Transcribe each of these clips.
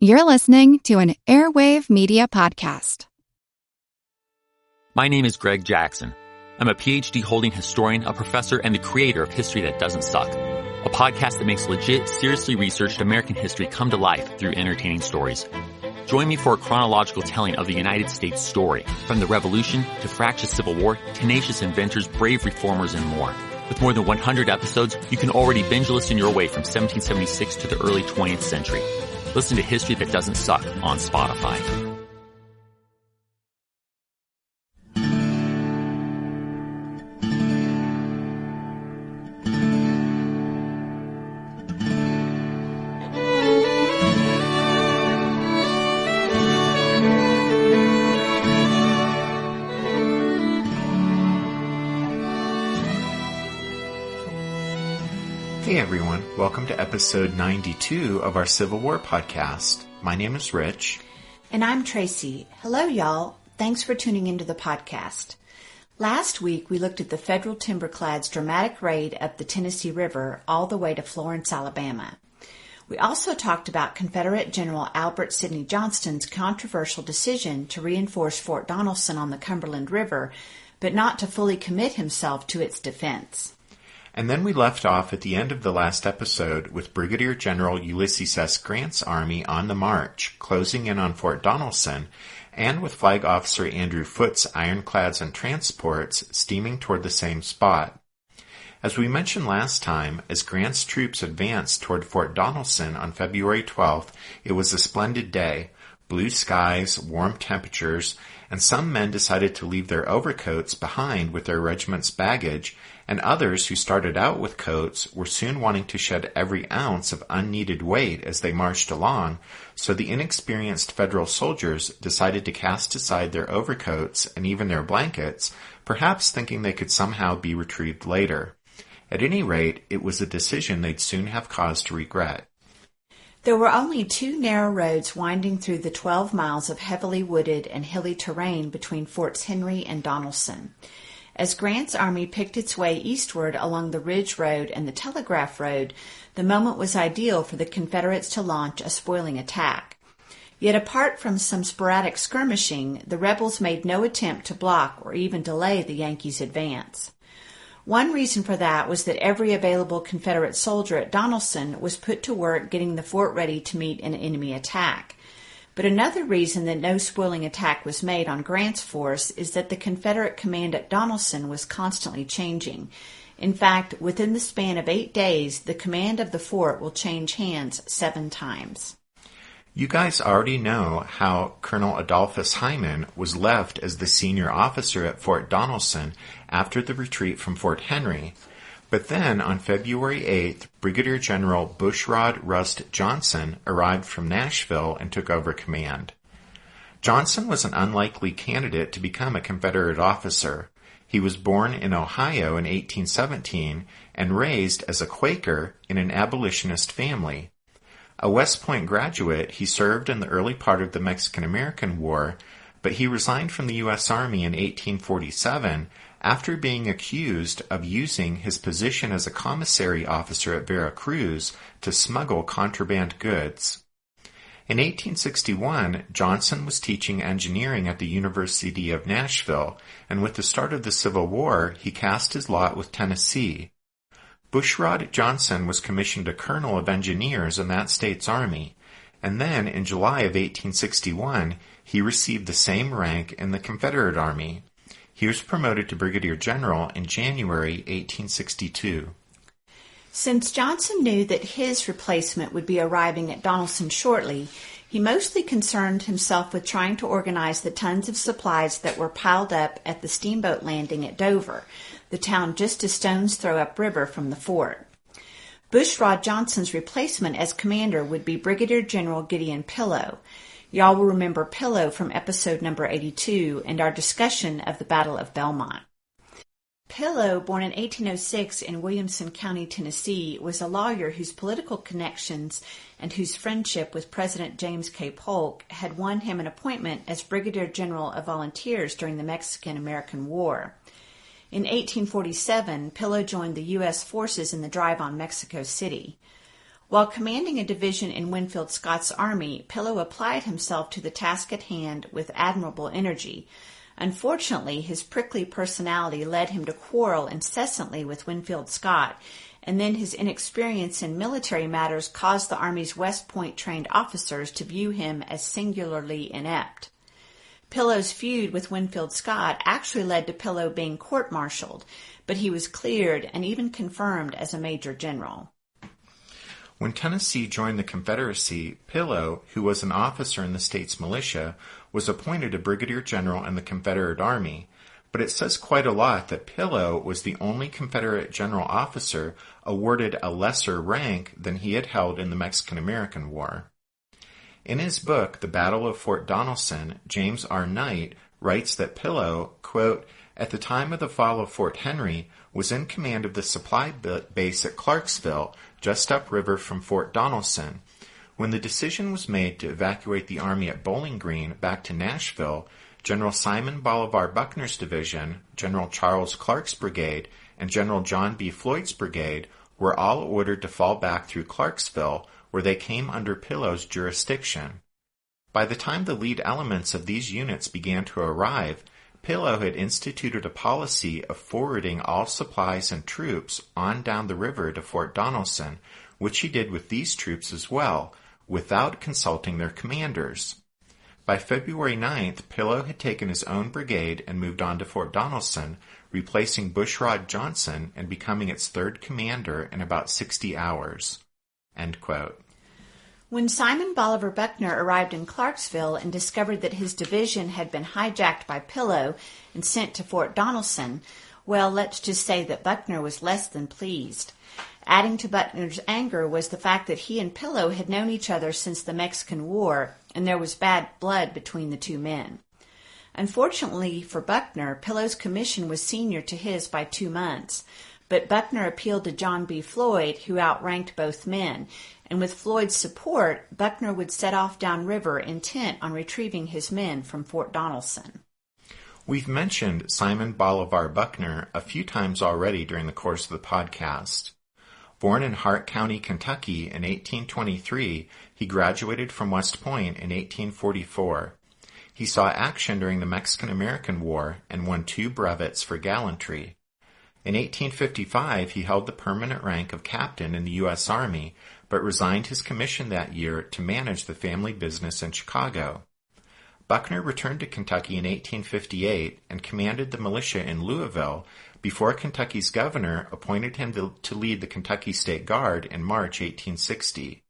You're listening to an Airwave Media Podcast. My name is Greg Jackson. I'm a PhD-holding historian, a professor, and the creator of History That Doesn't Suck, a podcast that makes legit, seriously researched American history come to life through entertaining stories. Join me for a chronological telling of the United States story, from the Revolution to fractious Civil War, tenacious inventors, brave reformers, and more. With more than 100 episodes, you can already binge listen your way from 1776 to the early 20th century. Listen to History That Doesn't Suck on Spotify. Hey everyone, welcome to episode 92 of our Civil War podcast. My name is Rich. And I'm Tracy. Hello y'all. Thanks for tuning into the podcast. Last week we looked at the Federal Timberclads' dramatic raid up the Tennessee River all the way to Florence, Alabama. We also talked about Confederate General Albert Sidney Johnston's controversial decision to reinforce Fort Donelson on the Cumberland River, but not to fully commit himself to its defense. And then we left off at the end of the last episode with Brigadier General Ulysses S. Grant's army on the march, closing in on Fort Donelson, and with Flag Officer Andrew Foote's ironclads and transports steaming toward the same spot. As we mentioned last time, as Grant's troops advanced toward Fort Donelson on February 12th, it was a splendid day. Blue skies, warm temperatures, and some men decided to leave their overcoats behind with their regiment's baggage, and others who started out with coats were soon wanting to shed every ounce of unneeded weight as they marched along, so the inexperienced Federal soldiers decided to cast aside their overcoats and even their blankets, perhaps thinking they could somehow be retrieved later. At any rate, it was a decision they'd soon have cause to regret. There were only two narrow roads winding through the 12 miles of heavily wooded and hilly terrain between Forts Henry and Donelson. As Grant's army picked its way eastward along the Ridge Road and the Telegraph Road, the moment was ideal for the Confederates to launch a spoiling attack. Yet apart from some sporadic skirmishing, the rebels made no attempt to block or even delay the Yankees' advance. One reason for that was that every available Confederate soldier at Donelson was put to work getting the fort ready to meet an enemy attack. But another reason that no spoiling attack was made on Grant's force is that the Confederate command at Donelson was constantly changing. In fact, within the span of 8 days, the command of the fort will change hands 7 times. You guys already know how Colonel Adolphus Hyman was left as the senior officer at Fort Donelson after the retreat from Fort Henry. But then, on February 8th, Brigadier General Bushrod Rust Johnson arrived from Nashville and took over command. Johnson was an unlikely candidate to become a Confederate officer. He was born in Ohio in 1817 and raised as a Quaker in an abolitionist family. A West Point graduate, he served in the early part of the Mexican-American War, but he resigned from the U.S. Army in 1847 after being accused of using his position as a commissary officer at Veracruz to smuggle contraband goods. In 1861, Johnson was teaching engineering at the University of Nashville, and with the start of the Civil War, he cast his lot with Tennessee. Bushrod Johnson was commissioned a colonel of engineers in that state's army, and then in July of 1861, he received the same rank in the Confederate Army. He was promoted to brigadier general in January 1862. Since Johnson knew that his replacement would be arriving at Donelson shortly, he mostly concerned himself with trying to organize the tons of supplies that were piled up at the steamboat landing at Dover, the town just a stone's throw upriver from the fort. Bushrod Johnson's replacement as commander would be Brigadier General Gideon Pillow. Y'all will remember Pillow from episode number 82 and our discussion of the Battle of Belmont. Pillow, born in 1806 in Williamson County, Tennessee, was a lawyer whose political connections and whose friendship with President James K. Polk had won him an appointment as Brigadier General of Volunteers during the Mexican-American War. In 1847, Pillow joined the U.S. forces in the drive on Mexico City. While commanding a division in Winfield Scott's army, Pillow applied himself to the task at hand with admirable energy. Unfortunately, his prickly personality led him to quarrel incessantly with Winfield Scott, and then his inexperience in military matters caused the Army's West Point-trained officers to view him as singularly inept. Pillow's feud with Winfield Scott actually led to Pillow being court-martialed, but he was cleared and even confirmed as a major general. When Tennessee joined the Confederacy, Pillow, who was an officer in the state's militia, was appointed a brigadier general in the Confederate Army, but it says quite a lot that Pillow was the only Confederate general officer awarded a lesser rank than he had held in the Mexican-American War. In his book, The Battle of Fort Donelson, James R. Knight writes that Pillow, quote, at the time of the fall of Fort Henry, was in command of the supply base at Clarksville, just upriver from Fort Donelson. When the decision was made to evacuate the army at Bowling Green back to Nashville, General Simon Bolivar Buckner's division, General Charles Clark's brigade, and General John B. Floyd's brigade were all ordered to fall back through Clarksville, where they came under Pillow's jurisdiction. By the time the lead elements of these units began to arrive, Pillow had instituted a policy of forwarding all supplies and troops on down the river to Fort Donelson, which he did with these troops as well, without consulting their commanders. By February 9th, Pillow had taken his own brigade and moved on to Fort Donelson, replacing Bushrod Johnson and becoming its third commander in about 60 hours. End quote. When Simon Bolivar Buckner arrived in Clarksville and discovered that his division had been hijacked by Pillow and sent to Fort Donelson, well, let's just say that Buckner was less than pleased. Adding to Buckner's anger was the fact that he and Pillow had known each other since the Mexican War, and there was bad blood between the two men. Unfortunately for Buckner, Pillow's commission was senior to his by 2 months, but Buckner appealed to John B. Floyd, who outranked both men, and with Floyd's support, Buckner would set off downriver intent on retrieving his men from Fort Donelson. We've mentioned Simon Bolivar Buckner a few times already during the course of the podcast. Born in Hart County, Kentucky in 1823, he graduated from West Point in 1844. He saw action during the Mexican-American War and won 2 brevets for gallantry. In 1855, he held the permanent rank of captain in the U.S. Army, but resigned his commission that year to manage the family business in Chicago. Buckner returned to Kentucky in 1858 and commanded the militia in Louisville before Kentucky's governor appointed him to lead the Kentucky State Guard in March 1860.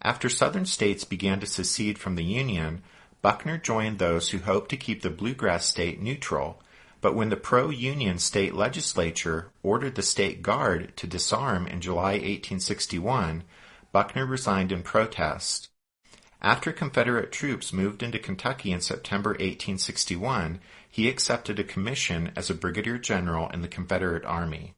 After Southern states began to secede from the Union, Buckner joined those who hoped to keep the bluegrass state neutral, but when the pro-Union state legislature ordered the State Guard to disarm in July 1861, Buckner resigned in protest. After Confederate troops moved into Kentucky in September 1861, he accepted a commission as a brigadier general in the Confederate Army.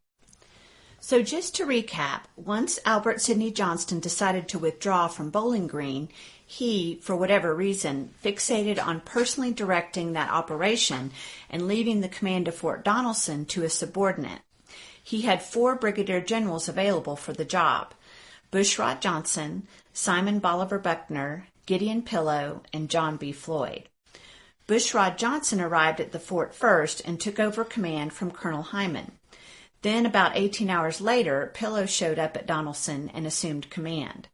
So just to recap, once Albert Sidney Johnston decided to withdraw from Bowling Green, he, for whatever reason, fixated on personally directing that operation and leaving the command of Fort Donelson to a subordinate. He had 4 brigadier generals available for the job: Bushrod Johnson, Simon Bolivar Buckner, Gideon Pillow, and John B. Floyd. Bushrod Johnson arrived at the fort first and took over command from Colonel Hyman. Then, about 18 hours later, Pillow showed up at Donelson and assumed command.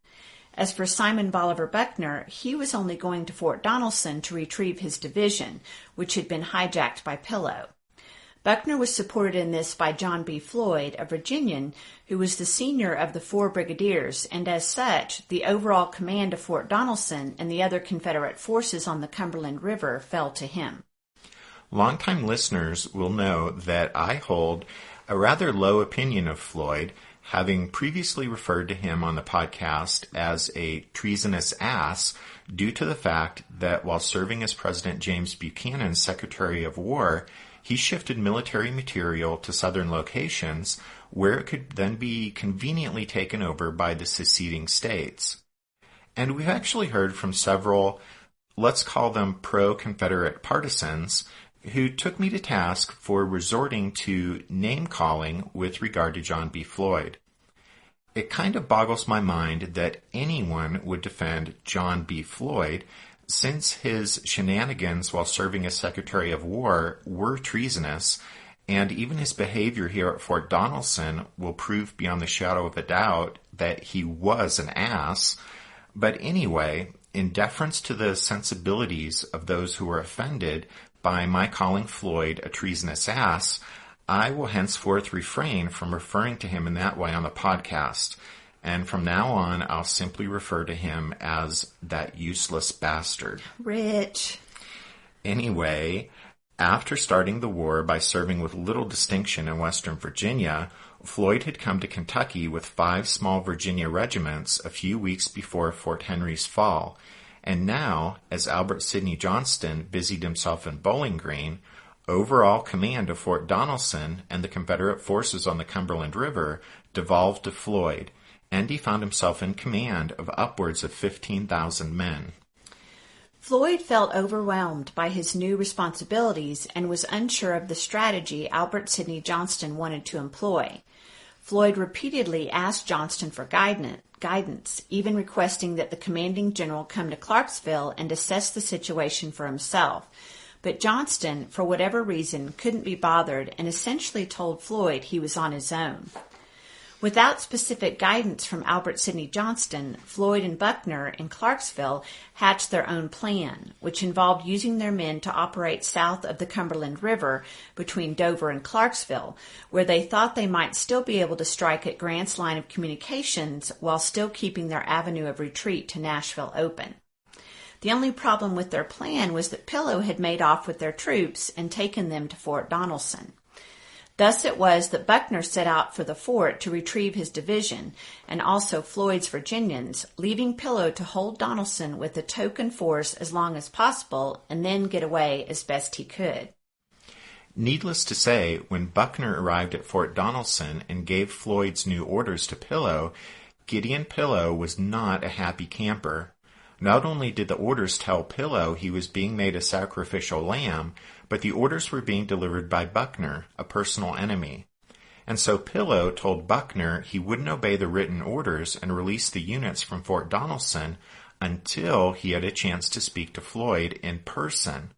As for Simon Bolivar Buckner, he was only going to Fort Donelson to retrieve his division, which had been hijacked by Pillow. Buckner was supported in this by John B. Floyd, a Virginian, who was the senior of the 4 brigadiers, and as such, the overall command of Fort Donelson and the other Confederate forces on the Cumberland River fell to him. Longtime listeners will know that I hold a rather low opinion of Floyd, having previously referred to him on the podcast as a treasonous ass due to the fact that while serving as President James Buchanan's Secretary of War, he shifted military material to southern locations where it could then be conveniently taken over by the seceding states. And we've actually heard from several, let's call them pro-Confederate partisans, who took me to task for resorting to name-calling with regard to John B. Floyd. It kind of boggles my mind that anyone would defend John B. Floyd, since his shenanigans while serving as Secretary of War were treasonous, and even his behavior here at Fort Donelson will prove beyond the shadow of a doubt that he was an ass. But anyway, in deference to the sensibilities of those who were offended by my calling Floyd a treasonous ass, I will henceforth refrain from referring to him in that way on the podcast. And from now on, I'll simply refer to him as that useless bastard. Rich. Anyway, after starting the war by serving with little distinction in Western Virginia, Floyd had come to Kentucky with 5 small Virginia regiments a few weeks before Fort Henry's fall. And now, as Albert Sidney Johnston busied himself in Bowling Green, overall command of Fort Donelson and the Confederate forces on the Cumberland River devolved to Floyd, and he found himself in command of upwards of 15,000 men. Floyd felt overwhelmed by his new responsibilities and was unsure of the strategy Albert Sidney Johnston wanted to employ. Floyd repeatedly asked Johnston for guidance, even requesting that the commanding general come to Clarksville and assess the situation for himself. But Johnston, for whatever reason, couldn't be bothered and essentially told Floyd he was on his own. Without specific guidance from Albert Sidney Johnston, Floyd and Buckner in Clarksville hatched their own plan, which involved using their men to operate south of the Cumberland River between Dover and Clarksville, where they thought they might still be able to strike at Grant's line of communications while still keeping their avenue of retreat to Nashville open. The only problem with their plan was that Pillow had made off with their troops and taken them to Fort Donelson. Thus it was that Buckner set out for the fort to retrieve his division, and also Floyd's Virginians, leaving Pillow to hold Donelson with a token force as long as possible and then get away as best he could. Needless to say, when Buckner arrived at Fort Donelson and gave Floyd's new orders to Pillow, Gideon Pillow was not a happy camper. Not only did the orders tell Pillow he was being made a sacrificial lamb, but the orders were being delivered by Buckner, a personal enemy. And so Pillow told Buckner he wouldn't obey the written orders and release the units from Fort Donelson until he had a chance to speak to Floyd in person.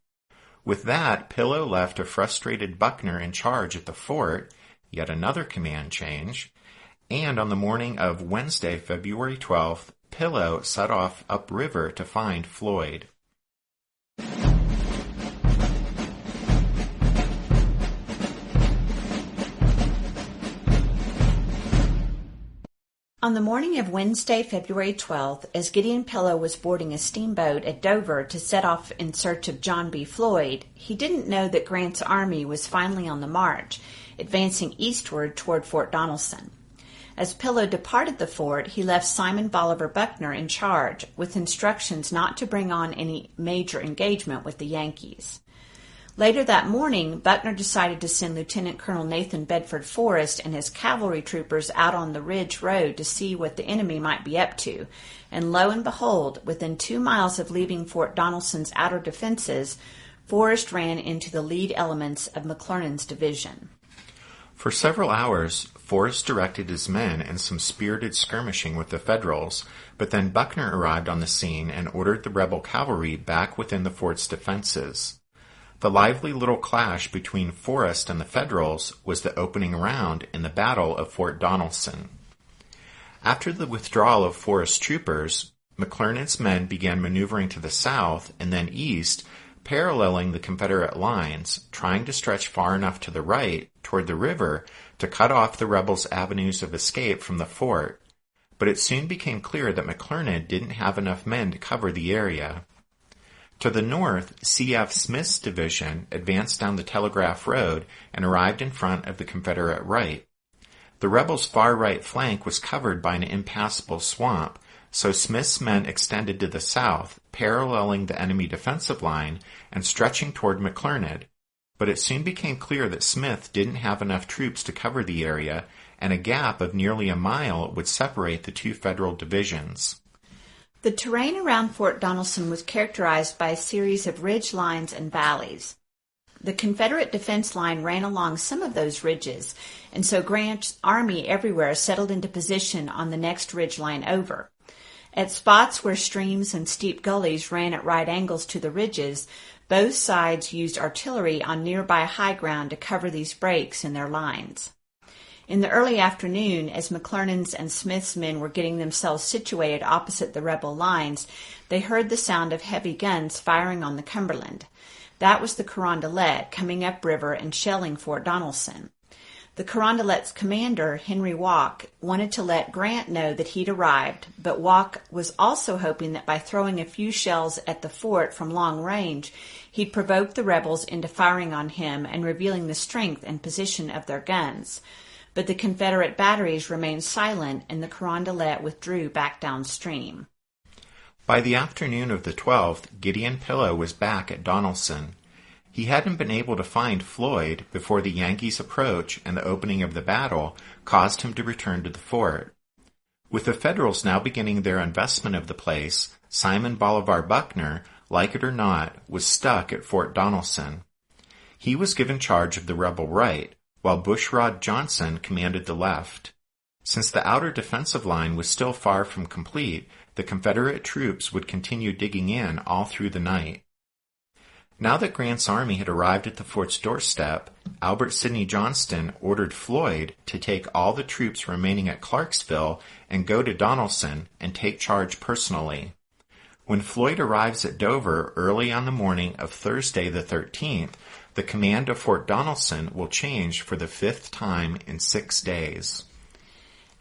With that, Pillow left a frustrated Buckner in charge at the fort, yet another command change, and on the morning of Wednesday, February 12th, Pillow set off upriver to find Floyd. On the morning of Wednesday, February 12th, as Gideon Pillow was boarding a steamboat at Dover to set off in search of John B. Floyd, he didn't know that Grant's army was finally on the march, advancing eastward toward Fort Donelson. As Pillow departed the fort, he left Simon Bolivar Buckner in charge, with instructions not to bring on any major engagement with the Yankees. Later that morning, Buckner decided to send Lieutenant Colonel Nathan Bedford Forrest and his cavalry troopers out on the Ridge Road to see what the enemy might be up to, and lo and behold, within 2 miles of leaving Fort Donelson's outer defenses, Forrest ran into the lead elements of McClernand's division. For several hours, Forrest directed his men in some spirited skirmishing with the Federals, but then Buckner arrived on the scene and ordered the rebel cavalry back within the fort's defenses. The lively little clash between Forrest and the Federals was the opening round in the Battle of Fort Donelson. After the withdrawal of Forrest's troopers, McClernand's men began maneuvering to the south and then east, paralleling the Confederate lines, trying to stretch far enough to the right, toward the river, to cut off the rebels' avenues of escape from the fort. But it soon became clear that McClernand didn't have enough men to cover the area. To the north, C.F. Smith's division advanced down the Telegraph Road and arrived in front of the Confederate right. The rebels' far right flank was covered by an impassable swamp, so Smith's men extended to the south, paralleling the enemy defensive line and stretching toward McClernand. But it soon became clear that Smith didn't have enough troops to cover the area, and a gap of nearly a mile would separate the two Federal divisions. The terrain around Fort Donelson was characterized by a series of ridge lines and valleys. The Confederate defense line ran along some of those ridges, and so Grant's army everywhere settled into position on the next ridge line over. At spots where streams and steep gullies ran at right angles to the ridges, both sides used artillery on nearby high ground to cover these breaks in their lines. In the early afternoon, as McClernand's and Smith's men were getting themselves situated opposite the rebel lines, they heard the sound of heavy guns firing on the Cumberland. That was the Carondelet coming upriver and shelling Fort Donelson. The Carondelet's commander, Henry Walk, wanted to let Grant know that he'd arrived, but Walk was also hoping that by throwing a few shells at the fort from long range, he'd provoke the rebels into firing on him and revealing the strength and position of their guns. But the Confederate batteries remained silent, and the Carondelet withdrew back downstream. By the afternoon of the 12th, Gideon Pillow was back at Donelson. He hadn't been able to find Floyd before the Yankees' approach and the opening of the battle caused him to return to the fort. With the Federals now beginning their investment of the place, Simon Bolivar Buckner, like it or not, was stuck at Fort Donelson. He was given charge of the rebel right, while Bushrod Johnson commanded the left. Since the outer defensive line was still far from complete, the Confederate troops would continue digging in all through the night. Now that Grant's army had arrived at the fort's doorstep, Albert Sidney Johnston ordered Floyd to take all the troops remaining at Clarksville and go to Donelson and take charge personally. When Floyd arrives at Dover early on the morning of Thursday the 13th, the command of Fort Donelson will change for the 5th time in 6 days.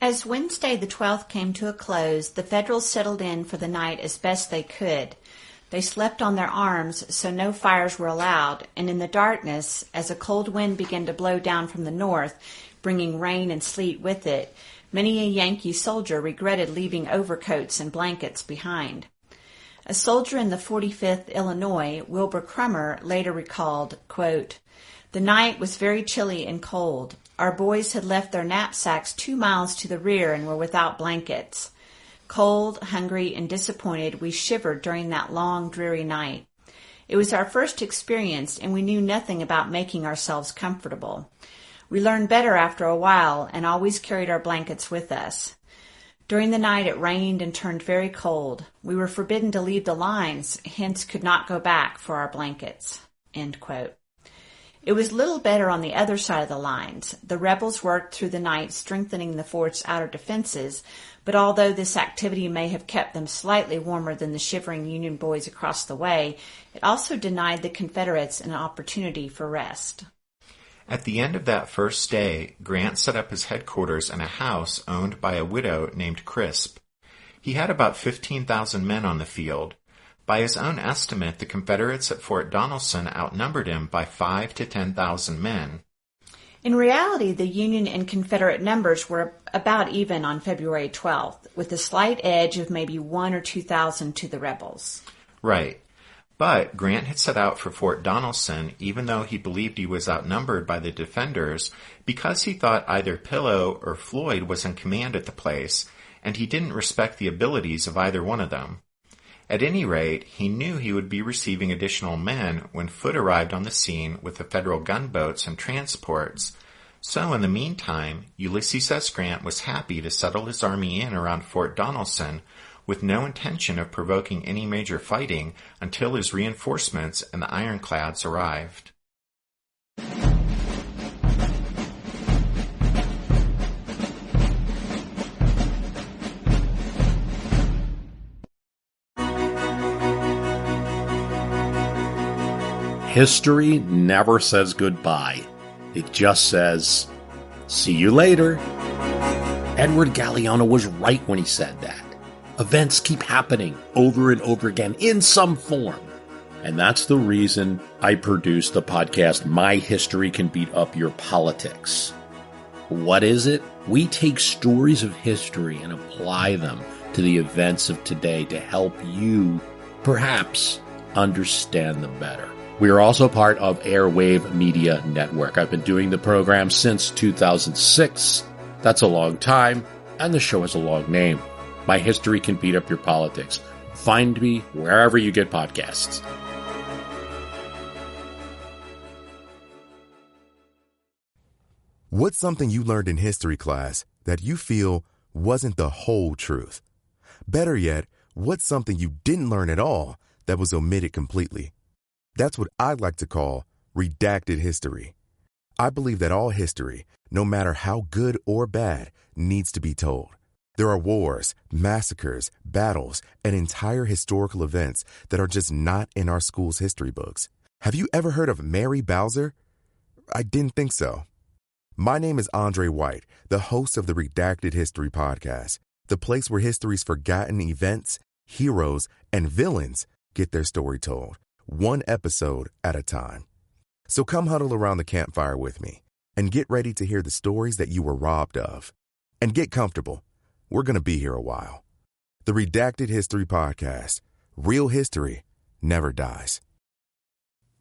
As Wednesday the 12th came to a close, the Federals settled in for the night as best they could. They slept on their arms, so no fires were allowed, and in the darkness, as a cold wind began to blow down from the north, bringing rain and sleet with it, many a Yankee soldier regretted leaving overcoats and blankets behind. A soldier in the 45th Illinois, Wilbur Crummer, later recalled, quote, "The night was very chilly and cold. Our boys had left their knapsacks 2 miles to the rear and were without blankets. Cold, hungry, and disappointed, we shivered during that long, dreary night. It was our first experience, and we knew nothing about making ourselves comfortable. We learned better after a while and always carried our blankets with us. During the night it rained and turned very cold. We were forbidden to leave the lines, hence could not go back for our blankets." End quote. It was little better on the other side of the lines. The rebels worked through the night strengthening the fort's outer defenses, but although this activity may have kept them slightly warmer than the shivering Union boys across the way, it also denied the Confederates an opportunity for rest. At the end of that first day, Grant set up his headquarters in a house owned by a widow named Crisp. He had about 15,000 men on the field. By his own estimate, the Confederates at Fort Donelson outnumbered him by 5,000 to 10,000 men. In reality, the Union and Confederate numbers were about even on February 12th, with a slight edge of maybe 1,000 or 2,000 to the rebels. Right. But Grant had set out for Fort Donelson even though he believed he was outnumbered by the defenders because he thought either Pillow or Floyd was in command at the place, and he didn't respect the abilities of either one of them. At any rate, he knew he would be receiving additional men when Foote arrived on the scene with the Federal gunboats and transports. So in the meantime, Ulysses S. Grant was happy to settle his army in around Fort Donelson with no intention of provoking any major fighting until his reinforcements and the ironclads arrived. History never says goodbye. It just says, see you later. Edward Galeano was right when he said that. Events keep happening over and over again in some form. And that's the reason I produce the podcast, My History Can Beat Up Your Politics. What is it? We take stories of history and apply them to the events of today to help you, perhaps, understand them better. We are also part of Airwave Media Network. I've been doing the program since 2006. That's a long time, and the show has a long name. My History Can Beat Up Your Politics. Find me wherever you get podcasts. What's something you learned in history class that you feel wasn't the whole truth? Better yet, what's something you didn't learn at all that was omitted completely? That's what I'd like to call redacted history. I believe that all history, no matter how good or bad, needs to be told. There are wars, massacres, battles, and entire historical events that are just not in our school's history books. Have you ever heard of Mary Bowser? I didn't think so. My name is Andre White, the host of the Redacted History Podcast, the place where history's forgotten events, heroes, and villains get their story told, one episode at a time. So come huddle around the campfire with me and get ready to hear the stories that you were robbed of. And get comfortable. We're going to be here a while. The Redacted History Podcast. Real history never dies.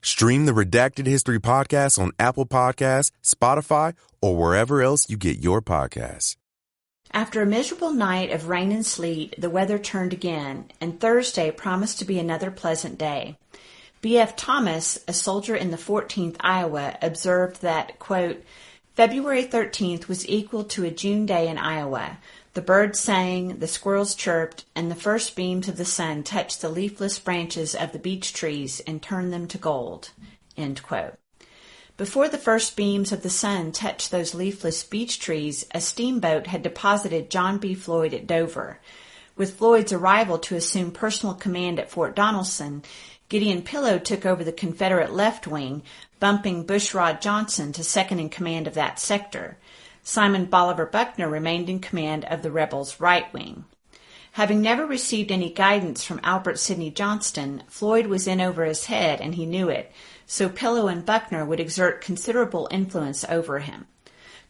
Stream the Redacted History Podcast on Apple Podcasts, Spotify, or wherever else you get your podcasts. After a miserable night of rain and sleet, the weather turned again, and Thursday promised to be another pleasant day. B.F. Thomas, a soldier in the 14th Iowa, observed that, quote, February 13th was equal to a June day in Iowa. The birds sang, the squirrels chirped, and the first beams of the sun touched the leafless branches of the beech trees and turned them to gold. End quote. Before the first beams of the sun touched those leafless beech trees, a steamboat had deposited John B. Floyd at Dover. With Floyd's arrival to assume personal command at Fort Donelson, Gideon Pillow took over the Confederate left wing, bumping Bushrod Johnson to second in command of that sector. Simon Bolivar Buckner remained in command of the rebels' right wing. Having never received any guidance from Albert Sidney Johnston, Floyd was in over his head, and he knew it, so Pillow and Buckner would exert considerable influence over him.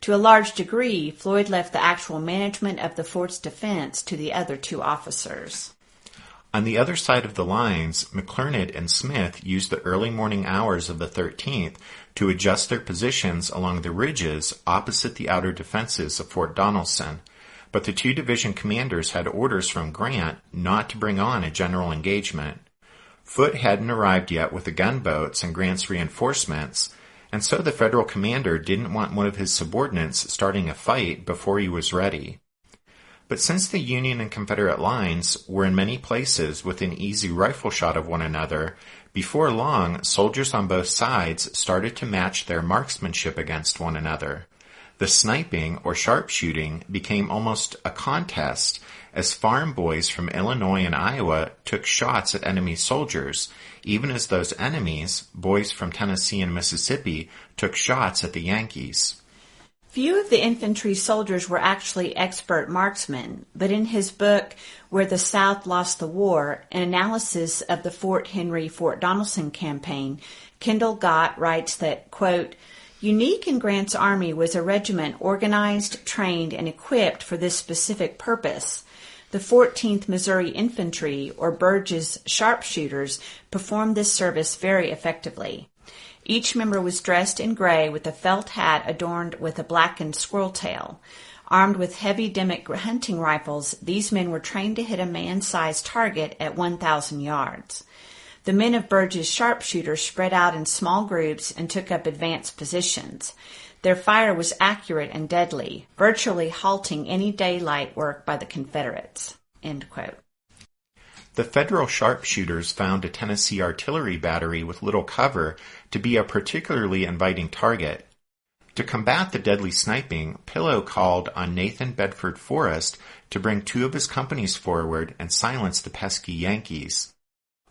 To a large degree, Floyd left the actual management of the fort's defense to the other two officers. On the other side of the lines, McClernand and Smith used the early morning hours of the 13th to adjust their positions along the ridges opposite the outer defenses of Fort Donelson, but the two division commanders had orders from Grant not to bring on a general engagement. Foote hadn't arrived yet with the gunboats and Grant's reinforcements, and so the Federal commander didn't want one of his subordinates starting a fight before he was ready. But since the Union and Confederate lines were in many places within easy rifle shot of one another, before long soldiers on both sides started to match their marksmanship against one another. The sniping or sharpshooting became almost a contest as farm boys from Illinois and Iowa took shots at enemy soldiers, even as those enemies, boys from Tennessee and Mississippi, took shots at the Yankees. Few of the infantry soldiers were actually expert marksmen, but in his book, Where the South Lost the War, an analysis of the Fort Henry-Fort Donelson campaign, Kendall Gott writes that, quote, unique in Grant's army was a regiment organized, trained, and equipped for this specific purpose. The 14th Missouri Infantry, or Burge's sharpshooters, performed this service very effectively. Each member was dressed in gray with a felt hat adorned with a blackened squirrel tail. Armed with heavy Dimmick hunting rifles, these men were trained to hit a man-sized target at 1,000 yards. The men of Burge's sharpshooters spread out in small groups and took up advanced positions. Their fire was accurate and deadly, virtually halting any daylight work by the Confederates. End quote. The Federal sharpshooters found a Tennessee artillery battery with little cover to be a particularly inviting target. To combat the deadly sniping, Pillow called on Nathan Bedford Forrest to bring two of his companies forward and silence the pesky Yankees.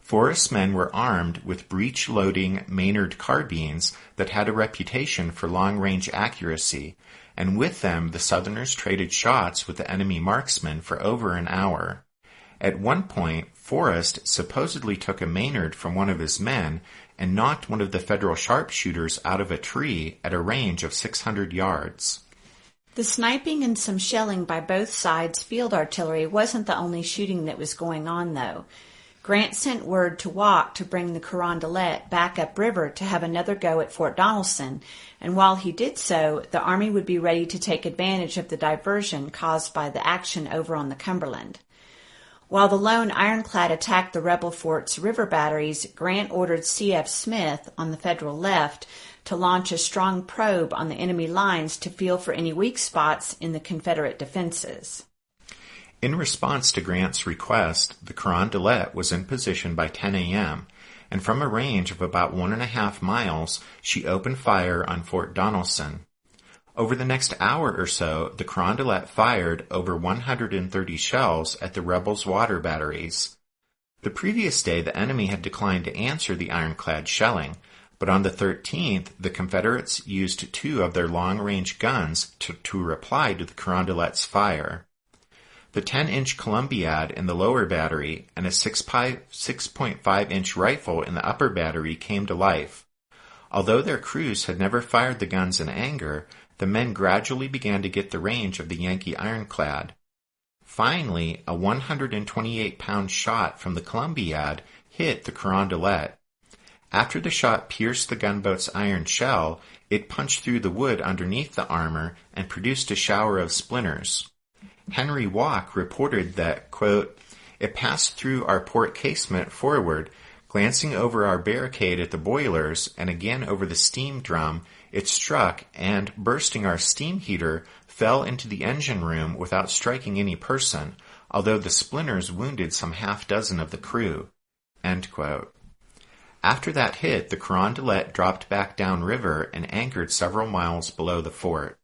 Forrest's men were armed with breech-loading Maynard carbines that had a reputation for long-range accuracy, and with them the Southerners traded shots with the enemy marksmen for over an hour. At one point, Forrest supposedly took a Maynard from one of his men and knocked one of the Federal sharpshooters out of a tree at a range of 600 yards. The sniping and some shelling by both sides' field artillery wasn't the only shooting that was going on, though. Grant sent word to Wauk to bring the Carondelet back upriver to have another go at Fort Donelson, and while he did so, the Army would be ready to take advantage of the diversion caused by the action over on the Cumberland. While the lone ironclad attacked the rebel fort's river batteries, Grant ordered C.F. Smith on the Federal left to launch a strong probe on the enemy lines to feel for any weak spots in the Confederate defenses. In response to Grant's request, the Carondelet was in position by 10 a.m., and from a range of about 1.5 miles, she opened fire on Fort Donelson. Over the next hour or so, the Carondelet fired over 130 shells at the rebels' water batteries. The previous day, the enemy had declined to answer the ironclad shelling, but on the 13th, the Confederates used 2 of their long-range guns to reply to the Carondelet's fire. The 10-inch Columbiad in the lower battery and a 6.5-inch rifle in the upper battery came to life. Although their crews had never fired the guns in anger, the men gradually began to get the range of the Yankee ironclad. Finally, a 128-pound shot from the Columbiad hit the Carondelet. After the shot pierced the gunboat's iron shell, it punched through the wood underneath the armor and produced a shower of splinters. Henry Walk reported that, quote, "It passed through our port casement forward, glancing over our barricade at the boilers and again over the steam drum. It struck and, bursting our steam heater, fell into the engine room without striking any person, although the splinters wounded some half-dozen of the crew." End quote. After that hit, the Carondelet dropped back downriver and anchored several miles below the fort.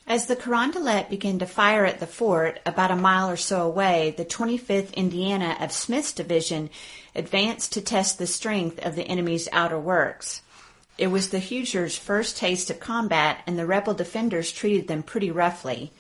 As the Carondelet began to fire at the fort, about a mile or so away, the 25th Indiana of Smith's division advanced to test the strength of the enemy's outer works. It was the Hoosiers' first taste of combat, and the rebel defenders treated them pretty roughly.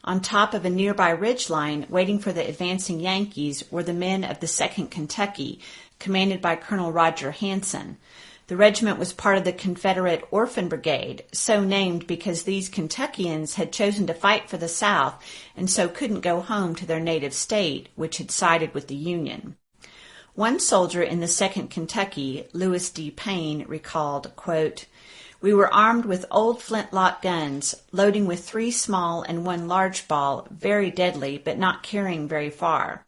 On top of a nearby ridgeline, waiting for the advancing Yankees, were the men of the 2nd Kentucky, commanded by Colonel Roger Hanson. The regiment was part of the Confederate Orphan Brigade, so named because these Kentuckians had chosen to fight for the South and so couldn't go home to their native state, which had sided with the Union. One soldier in the 2nd Kentucky, Lewis D. Payne, recalled, quote, "We were armed with old flintlock guns, loading with 3 small and 1 large ball, very deadly, but not carrying very far.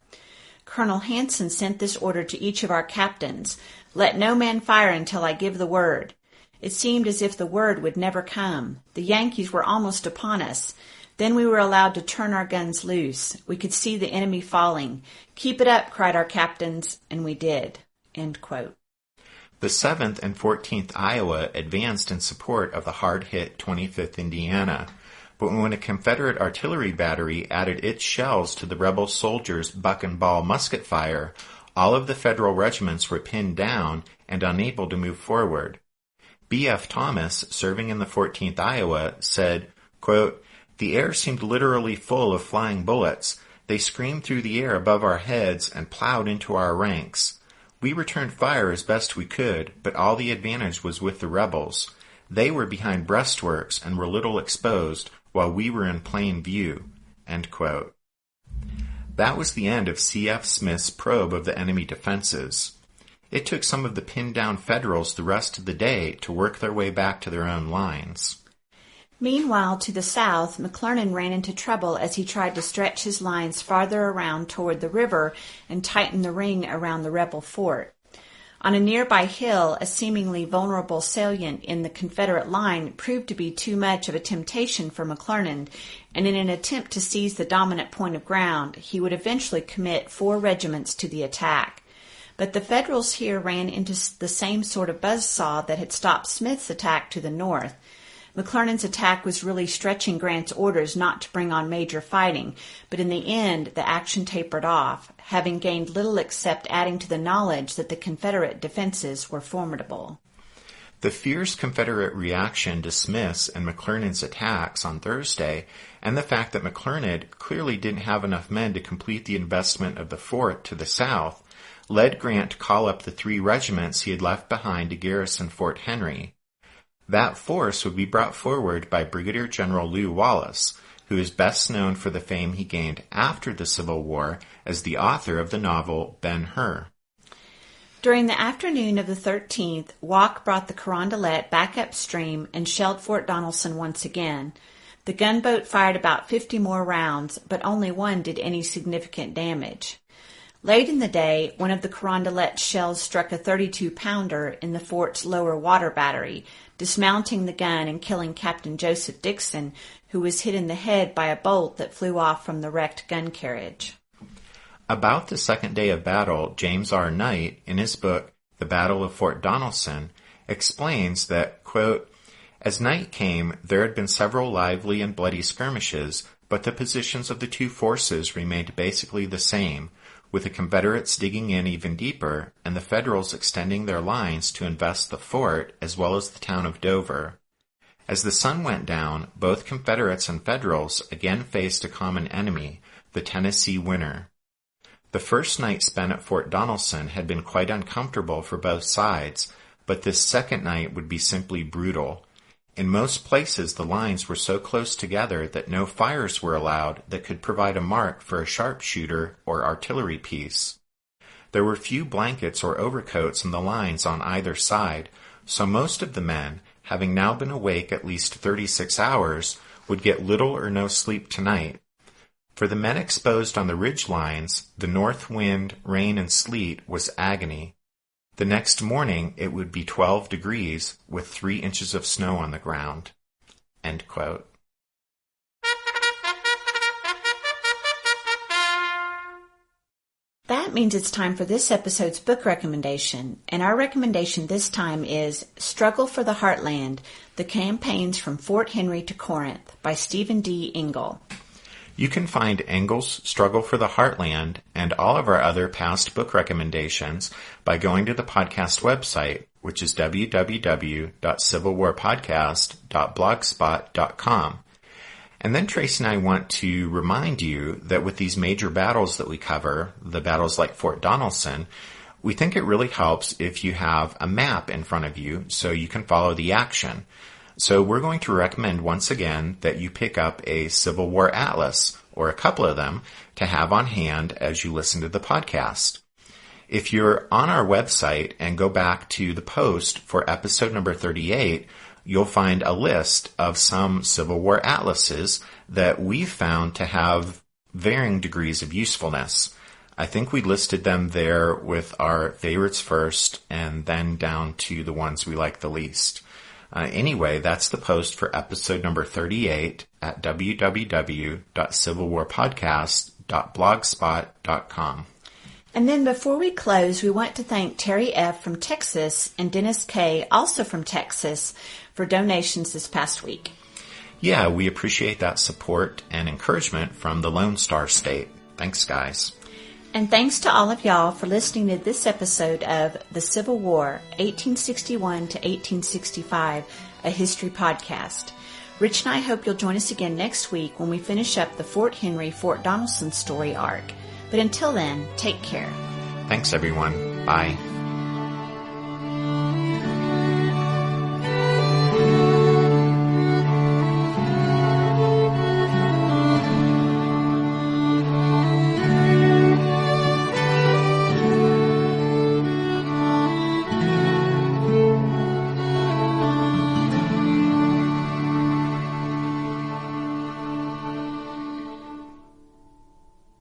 Colonel Hanson sent this order to each of our captains: 'Let no man fire until I give the word.' It seemed as if the word would never come. The Yankees were almost upon us. Then we were allowed to turn our guns loose. We could see the enemy falling. 'Keep it up,' cried our captains, and we did." End quote. The 7th and 14th Iowa advanced in support of the hard-hit 25th Indiana, but when a Confederate artillery battery added its shells to the rebel soldiers' buck and ball musket fire, all of the Federal regiments were pinned down and unable to move forward. B.F. Thomas, serving in the 14th Iowa, said, quote, "The air seemed literally full of flying bullets. They screamed through the air above our heads and plowed into our ranks. We returned fire as best we could, but all the advantage was with the rebels. They were behind breastworks and were little exposed, while we were in plain view." End quote. That was the end of C.F. Smith's probe of the enemy defenses. It took some of the pinned-down Federals the rest of the day to work their way back to their own lines. Meanwhile, to the south, McClernand ran into trouble as he tried to stretch his lines farther around toward the river and tighten the ring around the rebel fort. On a nearby hill, a seemingly vulnerable salient in the Confederate line proved to be too much of a temptation for McClernand, and in an attempt to seize the dominant point of ground, he would eventually commit 4 regiments to the attack. But the Federals here ran into the same sort of buzzsaw that had stopped Smith's attack to the north. McClernand's attack was really stretching Grant's orders not to bring on major fighting, but in the end the action tapered off, having gained little except adding to the knowledge that the Confederate defenses were formidable. The fierce Confederate reaction to Smith's and McClernand's attacks on Thursday, and the fact that McClernand clearly didn't have enough men to complete the investment of the fort to the south, led Grant to call up the 3 regiments he had left behind to garrison Fort Henry. That force would be brought forward by Brigadier General Lew Wallace, who is best known for the fame he gained after the Civil War as the author of the novel Ben-Hur. During the afternoon of the 13th, Walk brought the Carondelet back upstream and shelled Fort Donelson once again. The gunboat fired about 50 more rounds, but only one did any significant damage. Late in the day, one of the Carondelet's shells struck a 32-pounder in the fort's lower water battery, dismounting the gun and killing Captain Joseph Dixon, who was hit in the head by a bolt that flew off from the wrecked gun carriage. About the second day of battle, James R. Knight, in his book, The Battle of Fort Donelson, explains that, quote, "As night came, there had been several lively and bloody skirmishes, but the positions of the two forces remained basically the same, with the Confederates digging in even deeper and the Federals extending their lines to invest the fort as well as the town of Dover. As the sun went down, both Confederates and Federals again faced a common enemy, the Tennessee winter. The first night spent at Fort Donelson had been quite uncomfortable for both sides, but this second night would be simply brutal. In most places the lines were so close together that no fires were allowed that could provide a mark for a sharpshooter or artillery piece. There were few blankets or overcoats in the lines on either side, so most of the men, having now been awake at least 36 hours, would get little or no sleep tonight. For the men exposed on the ridge lines, the north wind, rain, and sleet was agony. The next morning it would be 12 degrees with 3 inches of snow on the ground." End quote. That means it's time for this episode's book recommendation, and our recommendation this time is Struggle for the Heartland, The Campaigns from Fort Henry to Corinth by Stephen D. Engel. You can find Engel's Struggle for the Heartland and all of our other past book recommendations by going to the podcast website, which is www.civilwarpodcast.blogspot.com. And then Tracy and I want to remind you that with these major battles that we cover, the battles like Fort Donelson, we think it really helps if you have a map in front of you so you can follow the action. So we're going to recommend once again that you pick up a Civil War atlas, or a couple of them, to have on hand as you listen to the podcast. If you're on our website and go back to the post for episode number 38, you'll find a list of some Civil War atlases that we've found to have varying degrees of usefulness. I think we listed them there with our favorites first and then down to the ones we like the least. Anyway, that's the post for episode number 38 at www.civilwarpodcast.blogspot.com. And then before we close, we want to thank Terry F. from Texas and Dennis K., also from Texas, for donations this past week. Yeah, we appreciate that support and encouragement from the Lone Star State. Thanks, guys. And thanks to all of y'all for listening to this episode of The Civil War, 1861 to 1865, a history podcast. Rich and I hope you'll join us again next week when we finish up the Fort Henry, Fort Donelson story arc. But until then, take care. Thanks, everyone. Bye.